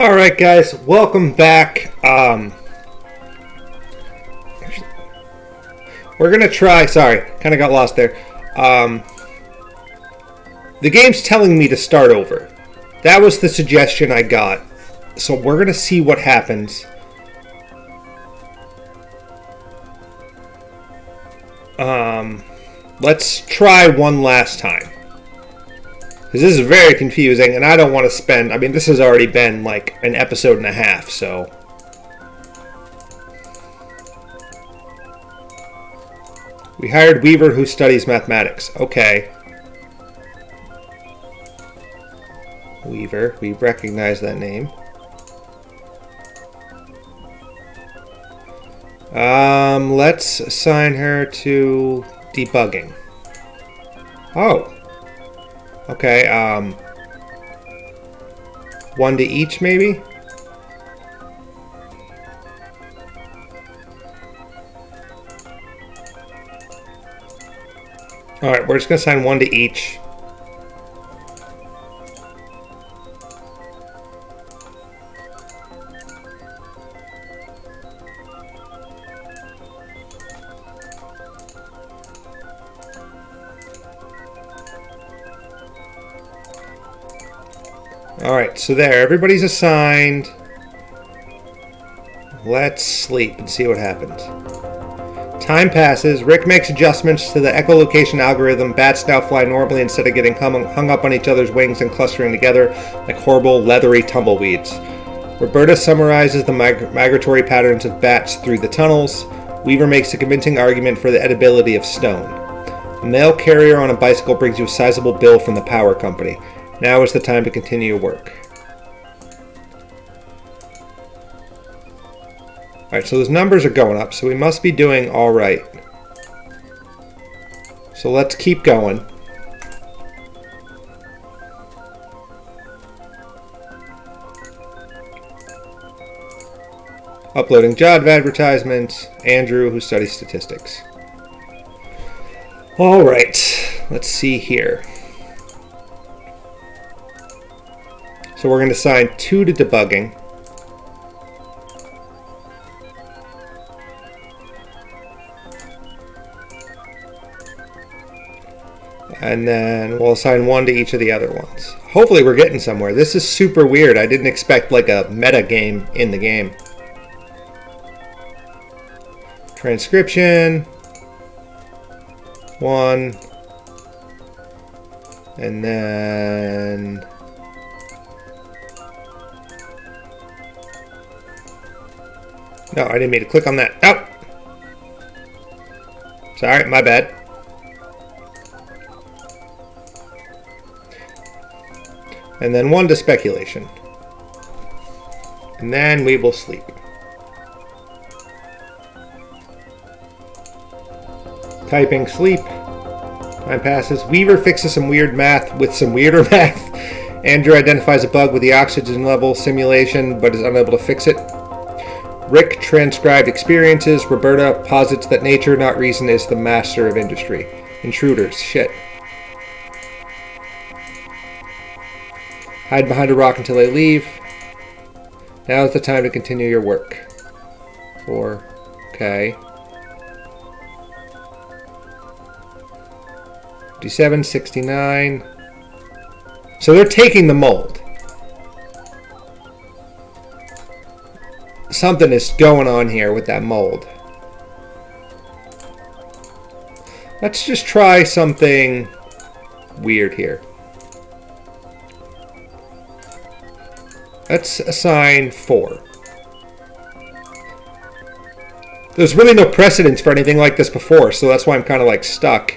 All right, guys, welcome back. We're gonna try. Sorry, kind of got lost there. The game's telling me to start over. That was the suggestion I got. So we're gonna see what happens. Let's try one last time. Because this is very confusing, and I don't want to spend... I mean, this has already been like an episode and a half, so... We hired Weaver, who studies mathematics. Okay. Weaver, we recognize that name. Let's assign her to debugging. Oh. Okay, one to each, maybe? Alright, we're just going to assign one to each. Alright, so there, everybody's assigned. Let's sleep and see what happens. Time passes. Rick makes adjustments to the echolocation algorithm. Bats now fly normally instead of getting hung up on each other's wings and clustering together like horrible, leathery tumbleweeds. Roberta summarizes the migratory patterns of bats through the tunnels. Weaver makes a convincing argument for the edibility of stone. A mail carrier on a bicycle brings you a sizable bill from the power company. Now is the time to continue your work. Alright, so those numbers are going up, so we must be doing alright. So let's keep going. Uploading job advertisements. Andrew, who studies statistics. Alright, let's see here. So we're going to assign 2 to debugging. And then we'll assign 1 to each of the other ones. Hopefully we're getting somewhere. This is super weird. I didn't expect like a meta game in the game. Transcription. 1. And then... No, I didn't mean to click on that. Oh! Sorry, my bad. And then 1 to speculation. And then we will sleep. Typing sleep. Time passes. Weaver fixes some weird math with some weirder math. Andrew identifies a bug with the oxygen level simulation but is unable to fix it. Rick transcribed experiences. Roberta posits that nature, not reason, is the master of industry. Intruders. Shit. Hide behind a rock until they leave. Now is the time to continue your work. 4. Okay. 57, 69. So they're taking the mold. Something is going on here with that mold. Let's just try something weird here. Let's assign 4. There's really no precedence for anything like this before, so that's why I'm kind of like stuck.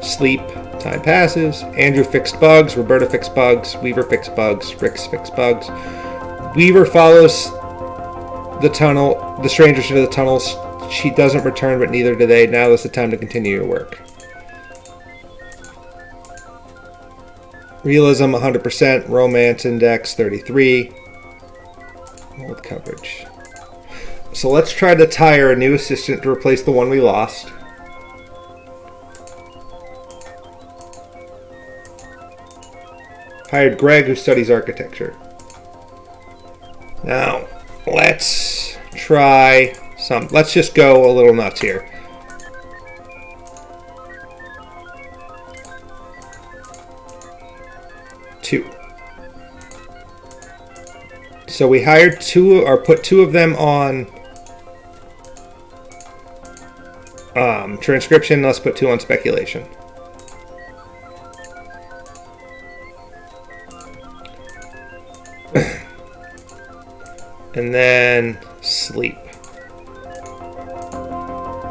Sleep. Time passes. Andrew fixed bugs. Roberta fixed bugs. Weaver fixed bugs. Rick's fixed bugs. Weaver follows the tunnel. The strangers into the tunnels. She doesn't return, but neither do they. Now is the time to continue your work. Realism 100%. Romance index 33. Mold coverage. So let's try to hire a new assistant to replace the one we lost. Hired Greg, who studies architecture. Now, let's try some. Let's just go a little nuts here. Two. So we hired two, or put two of them on transcription. Let's put two on speculation. And then sleep.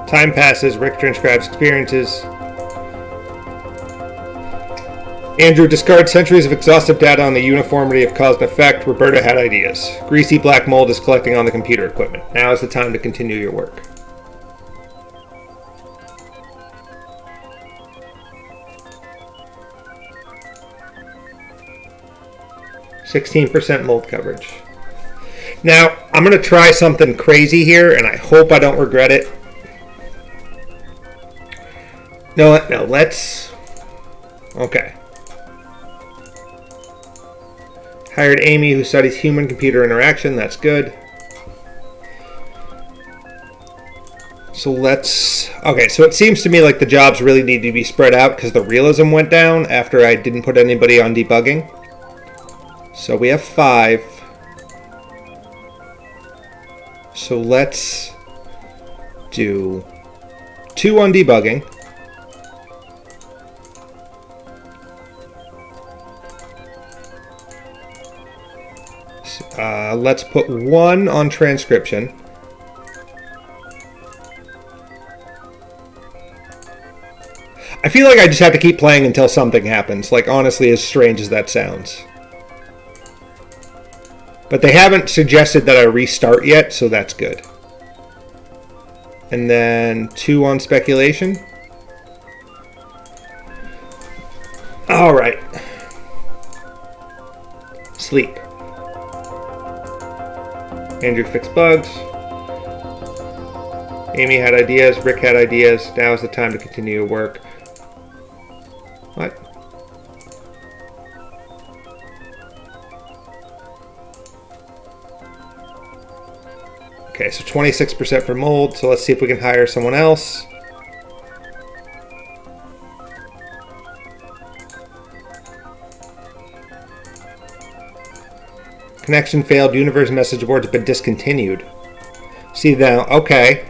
Time passes. Rick transcribes experiences. Andrew discards centuries of exhaustive data on the uniformity of cause and effect. Roberta had ideas. Greasy black mold is collecting on the computer equipment. Now is the time to continue your work. %16 mold coverage. Now, I'm going to try something crazy here, and I hope I don't regret it. No, let's... Okay. Hired Amy, who studies human-computer interaction. That's good. So let's... Okay, so it seems to me like the jobs really need to be spread out because the realism went down after I didn't put anybody on debugging. So we have 5. So let's do 2 on debugging. Let's put 1 on transcription. I feel like I just have to keep playing until something happens. Like, honestly, as strange as that sounds. But they haven't suggested that I restart yet, so that's good. And then 2 on speculation. All right. Sleep. Andrew fixed bugs. Amy had ideas. Rick had ideas. Now is the time to continue your work. What? Okay, so 26% for mold. So let's see if we can hire someone else. Connection failed. Universe message board has been discontinued. See now, okay.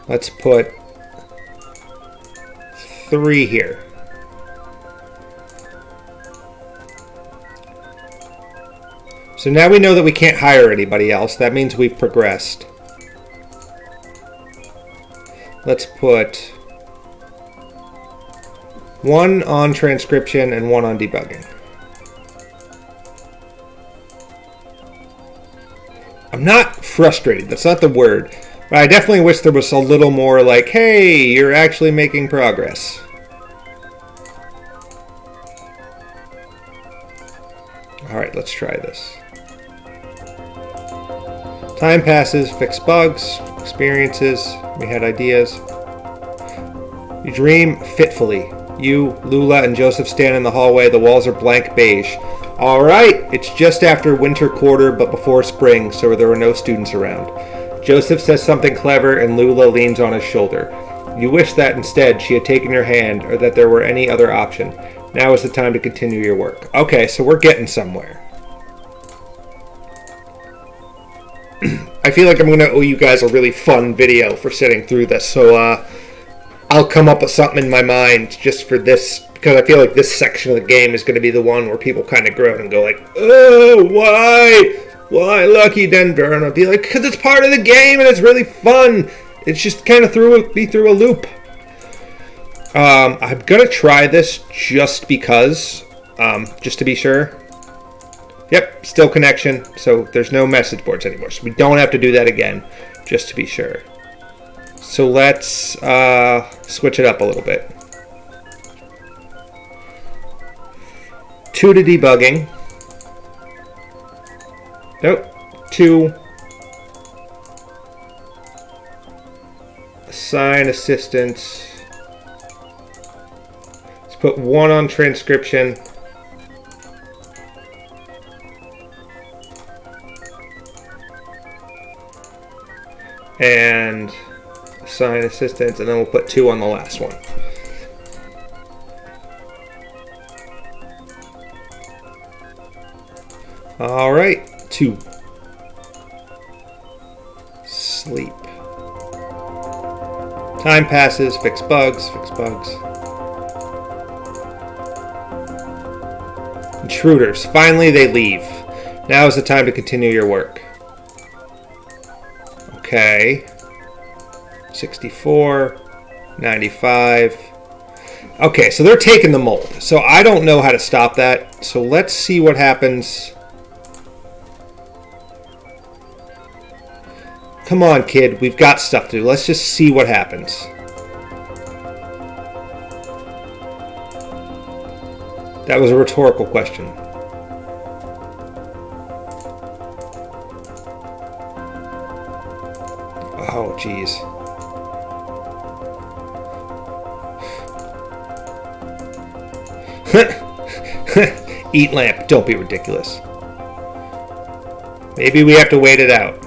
Let's put 3 here. So now we know that we can't hire anybody else. That means we've progressed. Let's put 1 on transcription and 1 on debugging. I'm not frustrated. That's not the word. But I definitely wish there was a little more like, hey, you're actually making progress. Alright, let's try this. Time passes, fix bugs, experiences, we had ideas. You dream fitfully. You, Lula, and Joseph stand in the hallway. The walls are blank beige. Alright, it's just after winter quarter but before spring, so there were no students around. Joseph says something clever and Lula leans on his shoulder. You wish that instead she had taken your hand or that there were any other option. Now is the time to continue your work. Okay, so we're getting somewhere. I feel like I'm going to owe you guys a really fun video for sitting through this, so I'll come up with something in my mind just for this, because I feel like this section of the game is going to be the one where people kind of groan and go like, oh, why? Why Lucky Denver? And I'll be like, because it's part of the game and it's really fun. It's just kind of threw me through a loop. I'm going to try this just because, just to be sure. Yep, still connection, so there's no message boards anymore. So we don't have to do that again, just to be sure. So let's switch it up a little bit. 2 to debugging. Nope. 2. Assign assistants. Let's put 1 on transcription. And assign assistants, and then we'll put 2 on the last one. All right, 2. Sleep. Time passes, fix bugs, fix bugs. Intruders. Finally, they leave. Now is the time to continue your work. Okay. 64, 95. Okay, so they're taking the mold. So I don't know how to stop that. So let's see what happens. Come on, kid. We've got stuff to do. Let's just see what happens. That was a rhetorical question. Oh, jeez. Eat lamp. Don't be ridiculous. Maybe we have to wait it out.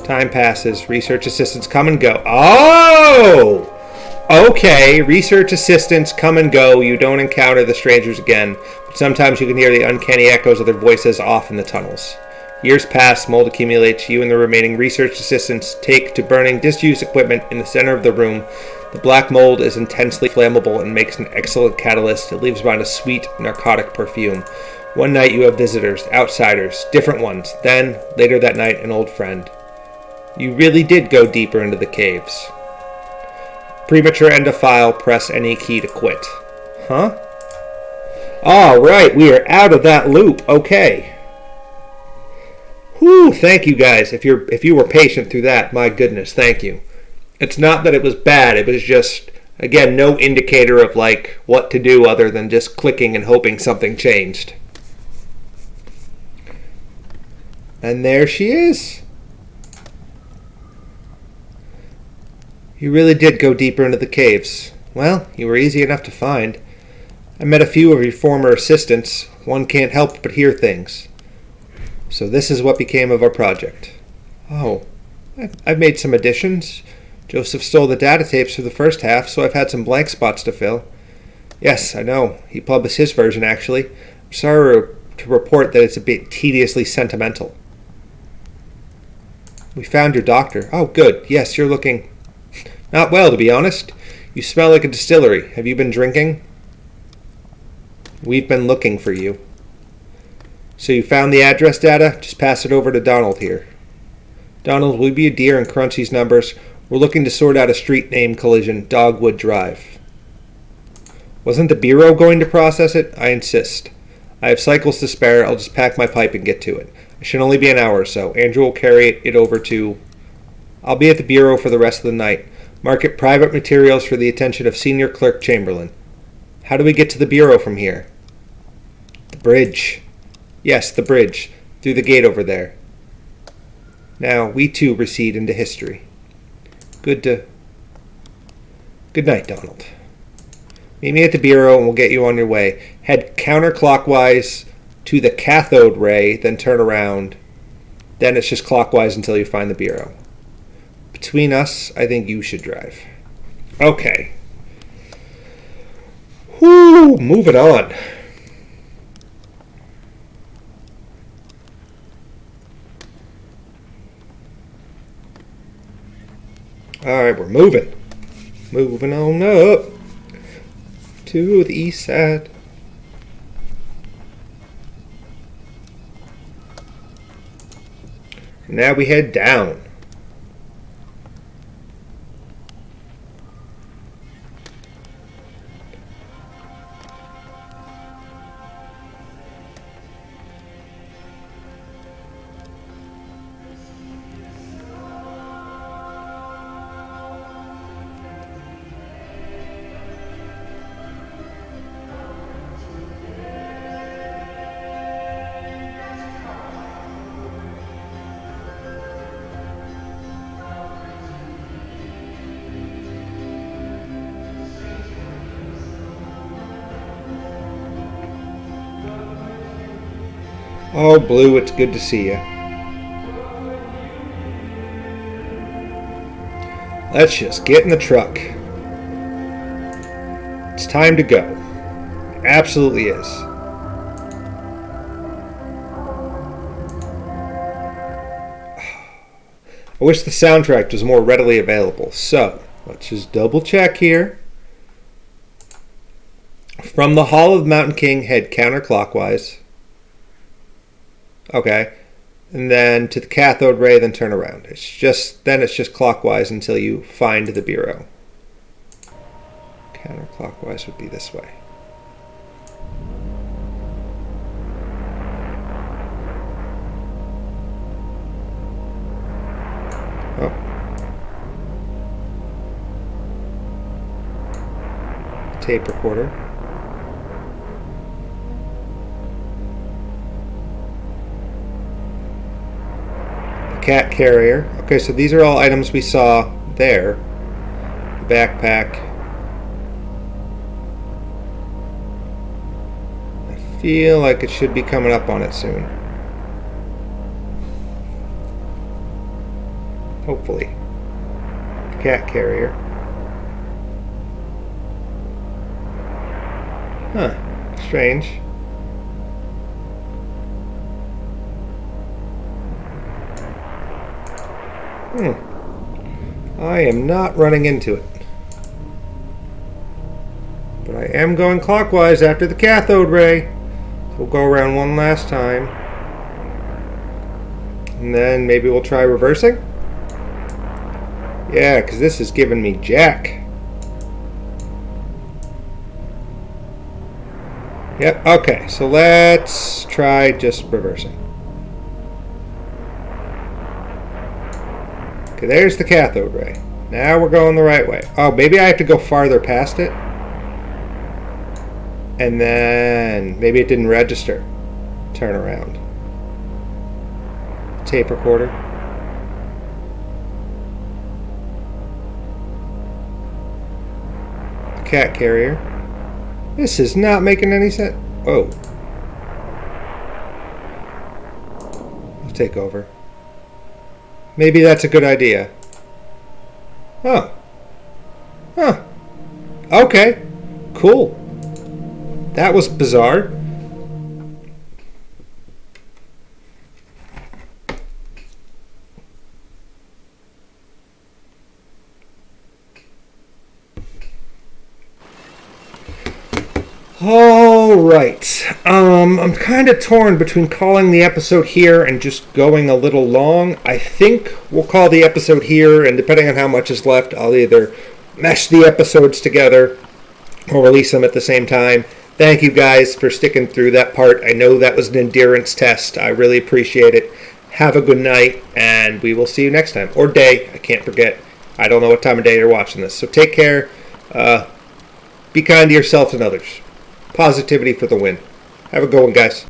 Time passes. Research assistants come and go. Oh! Okay. Research assistants come and go. You don't encounter the strangers again, but sometimes you can hear the uncanny echoes of their voices off in the tunnels. Years pass, mold accumulates. You and the remaining research assistants take to burning disused equipment in the center of the room. The black mold is intensely flammable and makes an excellent catalyst. It leaves behind a sweet, narcotic perfume. One night you have visitors, outsiders, different ones. Then, later that night, an old friend. You really did go deeper into the caves. Premature end of file, press any key to quit. Huh? Alright, we are out of that loop. Okay. Whew, thank you guys. If you were patient through that, my goodness, thank you. It's not that it was bad, it was just, again, no indicator of like what to do other than just clicking and hoping something changed. And there she is. You really did go deeper into the caves. Well, you were easy enough to find. I met a few of your former assistants. One can't help but hear things. So this is what became of our project. Oh, I've made some additions. Joseph stole the data tapes for the first half, so I've had some blank spots to fill. Yes, I know. He published his version, actually. I'm sorry to report that it's a bit tediously sentimental. We found your doctor. Oh, good. Yes, you're looking... Not well, to be honest. You smell like a distillery. Have you been drinking? We've been looking for you. So you found the address data? Just pass it over to Donald here. Donald, will you be a dear and crunch these numbers? We're looking to sort out a street name collision, Dogwood Drive. Wasn't the Bureau going to process it? I insist. I have cycles to spare. I'll just pack my pipe and get to it. It should only be an hour or so. Andrew will carry it over to... I'll be at the Bureau for the rest of the night. Market private materials for the attention of Senior Clerk Chamberlain. How do we get to the Bureau from here? The bridge. Yes, the bridge. Through the gate over there. Now, we too recede into history. Good night, Donald. Meet me at the Bureau and we'll get you on your way. Head counterclockwise to the cathode ray, then turn around. Then it's just clockwise until you find the Bureau. Between us, I think you should drive. Okay. Whoo, moving on. Alright, we're moving. Moving on up to the east side. Now we head down. Oh, Blue, it's good to see you. Let's just get in the truck. It's time to go. It absolutely is. I wish the soundtrack was more readily available. So, let's just double check here. From the Hall of the Mountain King, head counterclockwise. Okay. And then to the cathode ray, then turn around. It's just clockwise until you find the bureau. Counterclockwise would be this way. Oh. Tape recorder. Cat carrier. Okay, so these are all items we saw there. The backpack. I feel like it should be coming up on it soon. Hopefully. Cat carrier. Huh. Strange. I am not running into it. But I am going clockwise after the cathode ray. So we'll go around one last time. And then maybe we'll try reversing? Yeah, because this is giving me jack. Yep, okay, so let's try just reversing. Okay, there's the cathode ray. Now we're going the right way. Oh, maybe I have to go farther past it. And then maybe it didn't register. Turn around. Tape recorder. Cat carrier. This is not making any sense. Whoa. I'll take over. Maybe that's a good idea. Oh. Huh. Okay. Cool. That was bizarre. All right. I'm kind of torn between calling the episode here and just going a little long. I think we'll call the episode here, and depending on how much is left, I'll either mesh the episodes together or release them at the same time. Thank you guys for sticking through that part. I know that was an endurance test. I really appreciate it. Have a good night, and we will see you next time. Or day. I can't forget. I don't know what time of day you're watching this. So take care. Be kind to yourself and others. Positivity for the win. Have a good one, guys.